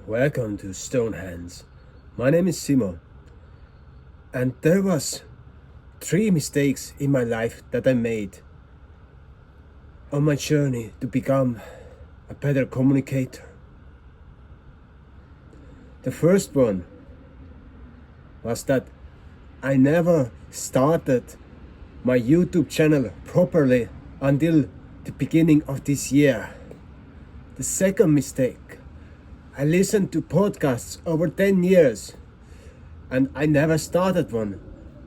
Welcome to Stone Hands. My name is Simo, and there was 3 mistakes in my life that I made on my journey to become a better communicator. The first one was that I never started my YouTube channel properly until the beginning of this year. The second mistake, I listened to podcasts over 10 years and I never started one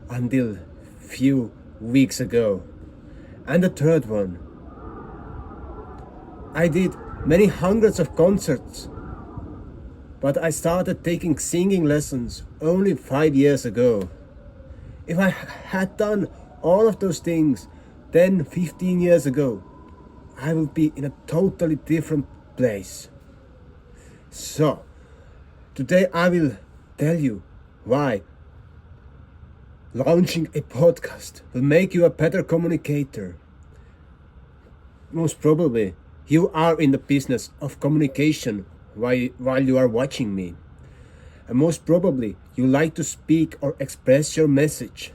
until few weeks ago. And the third one, I did many hundreds of concerts, but I started taking singing lessons only 5 years ago. If I had done all of those things 10, 15 years ago, I would be in a totally different place. So, today I will tell you why launching a podcast will make you a better communicator. Most probably, you are in the business of communication while you are watching me. And most probably, you like to speak or express your message.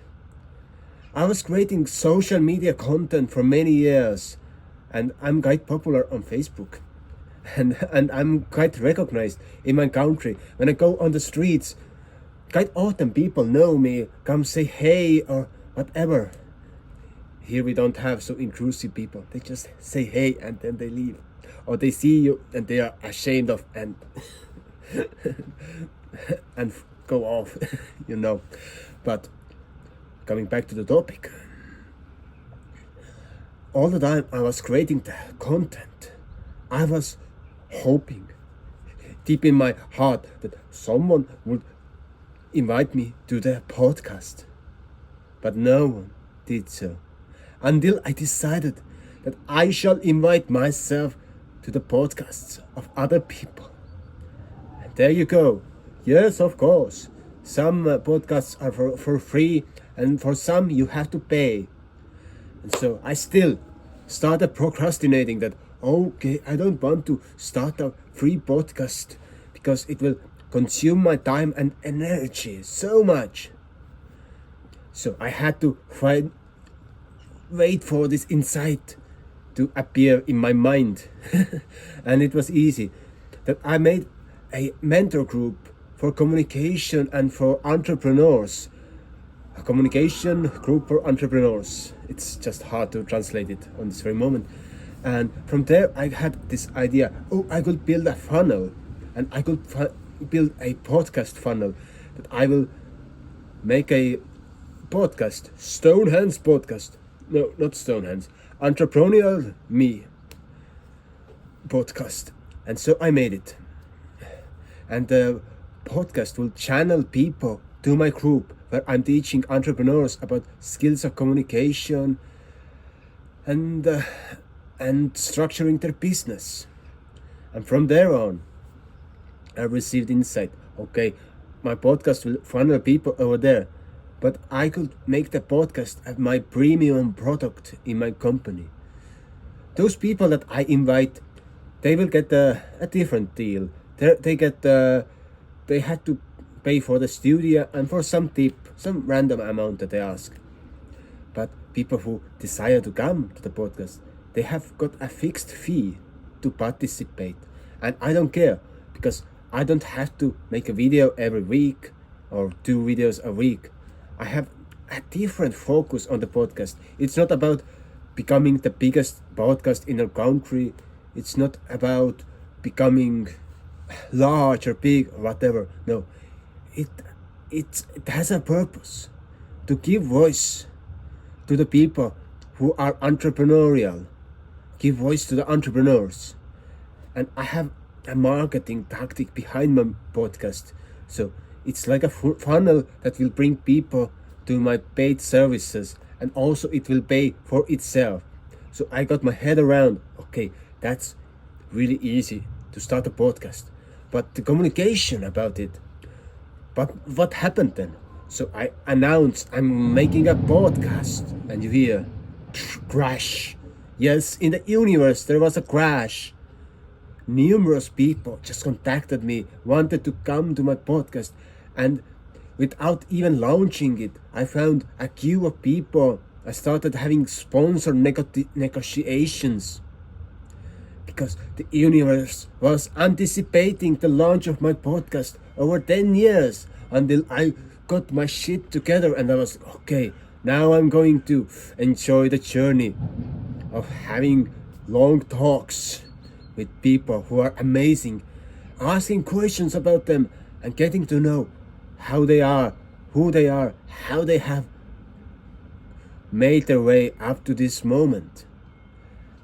I was creating social media content for many years, and I'm quite popular on Facebook. And I'm quite recognized in my country. When I go on the streets, quite often people know me, come say hey or whatever. Here we don't have so intrusive people. They just say hey and then they leave. Or they see you and they are ashamed of and and go off, But coming back to the topic, all the time I was creating the content, I was hoping deep in my heart that someone would invite me to their podcast. But no one did so, until I decided that I shall invite myself to the podcasts of other people. And there you go. Yes, of course. Some podcasts are for free, and for some you have to pay. And so I still started procrastinating that, okay, I don't want to start a free podcast because it will consume my time and energy so much. So I had to wait for this insight to appear in my mind. And it was easy that I made a mentor group for communication and for entrepreneurs. A communication group for entrepreneurs. It's just hard to translate it on this very moment. And from there I had this idea, I could build a funnel, and I could build a podcast funnel, that I will make a podcast, Stone Hands podcast. No, not Stone Hands, Entrepreneurial Me podcast. And so I made it. And the podcast will channel people to my group where I'm teaching entrepreneurs about skills of communication and structuring their business. And from there on, I received insight. Okay, my podcast will funnel people over there, but I could make the podcast as my premium product in my company. Those people that I invite, they will get a different deal. They had to pay for the studio and for some tip, some random amount that they ask. But people who desire to come to the podcast, they have got a fixed fee to participate. And I don't care, because I don't have to make a video every week or 2 videos a week. I have a different focus on the podcast. It's not about becoming the biggest podcast in our country. It's not about becoming large or big or whatever. No, it has a purpose to give voice to the people who are entrepreneurial. Give voice to the entrepreneurs. And I have a marketing tactic behind my podcast. So it's like a funnel that will bring people to my paid services, and also it will pay for itself. So I got my head around, okay, that's really easy to start a podcast. But the communication about it. But what happened then? So I announced I'm making a podcast, and you hear crash. Yes, in the universe there was a crash. numerous people just contacted me, wanted to come to my podcast, and without even launching it, I found a queue of people. I started having sponsor negotiations because the universe was anticipating the launch of my podcast over 10 years until I got my shit together, and I was okay, now I'm going to enjoy the journey of having long talks with people who are amazing, asking questions about them and getting to know how they are, who they are, how they have made their way up to this moment.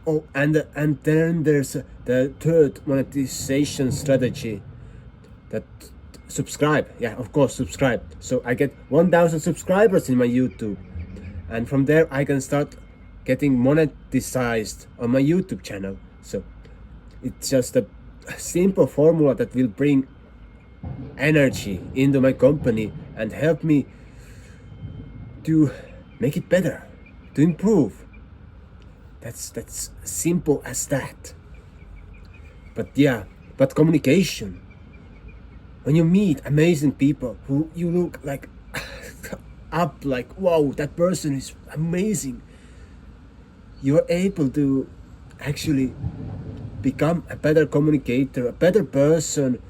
Oh, and then there's the third monetization strategy, that subscribe. Yeah, of course, subscribe. So I get 1,000 subscribers in my YouTube, and from there I can start getting monetized on my YouTube channel. So it's just a simple formula that will bring energy into my company and help me to make it better, to improve. That's simple as that. But communication. When you meet amazing people who you look like up like, wow, that person is amazing, you are able to actually become a better communicator, a better person.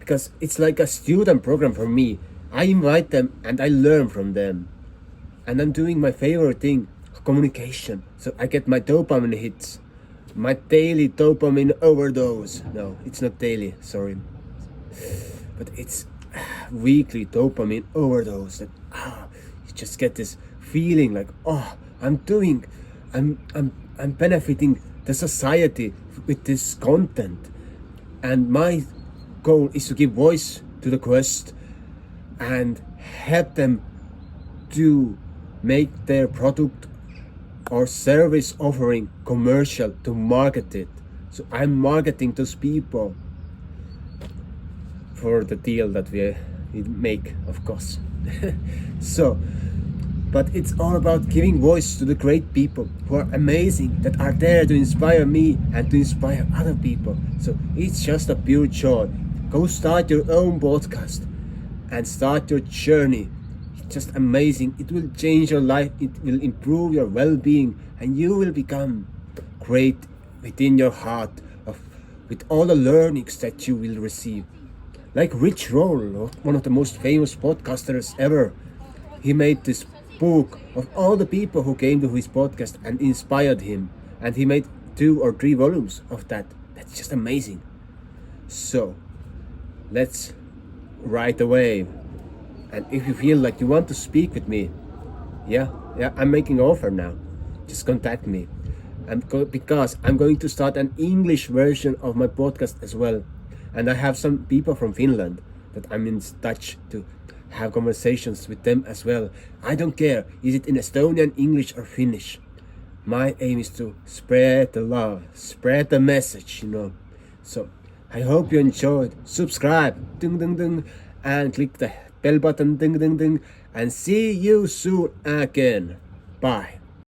Because it's like a student program for me. I invite them and I learn from them, and I'm doing my favorite thing, communication. So I get my dopamine hits, my daily dopamine overdose. No, it's not daily, sorry, but it's weekly dopamine overdose. That you just get this feeling like, oh, I'm benefiting the society with this content, and my goal is to give voice to the quest and help them to make their product or service offering commercial, to market it. So I'm marketing those people for the deal that we make, of course. So, but it's all about giving voice to the great people who are amazing, that are there to inspire me and to inspire other people. So it's just a pure joy. Go start your own podcast and start your journey. It's just amazing. It will change your life. It will improve your well-being, and you will become great within your heart with all the learnings that you will receive. Like Rich Roll, one of the most famous podcasters ever, he made this book of all the people who came to his podcast and inspired him, and he made 2 or 3 volumes of that. That's just amazing. So let's right away. And if you feel like you want to speak with me, yeah, I'm making an offer now. Just contact me. Because I'm going to start an English version of my podcast as well. And I have some people from Finland that I'm in touch to have conversations with them as well. I don't care, is it in Estonian, English or Finnish? My aim is to spread the love, spread the message, So I hope you enjoyed. Subscribe, ding ding ding, and click the bell button, ding ding ding, and see you soon again. Bye.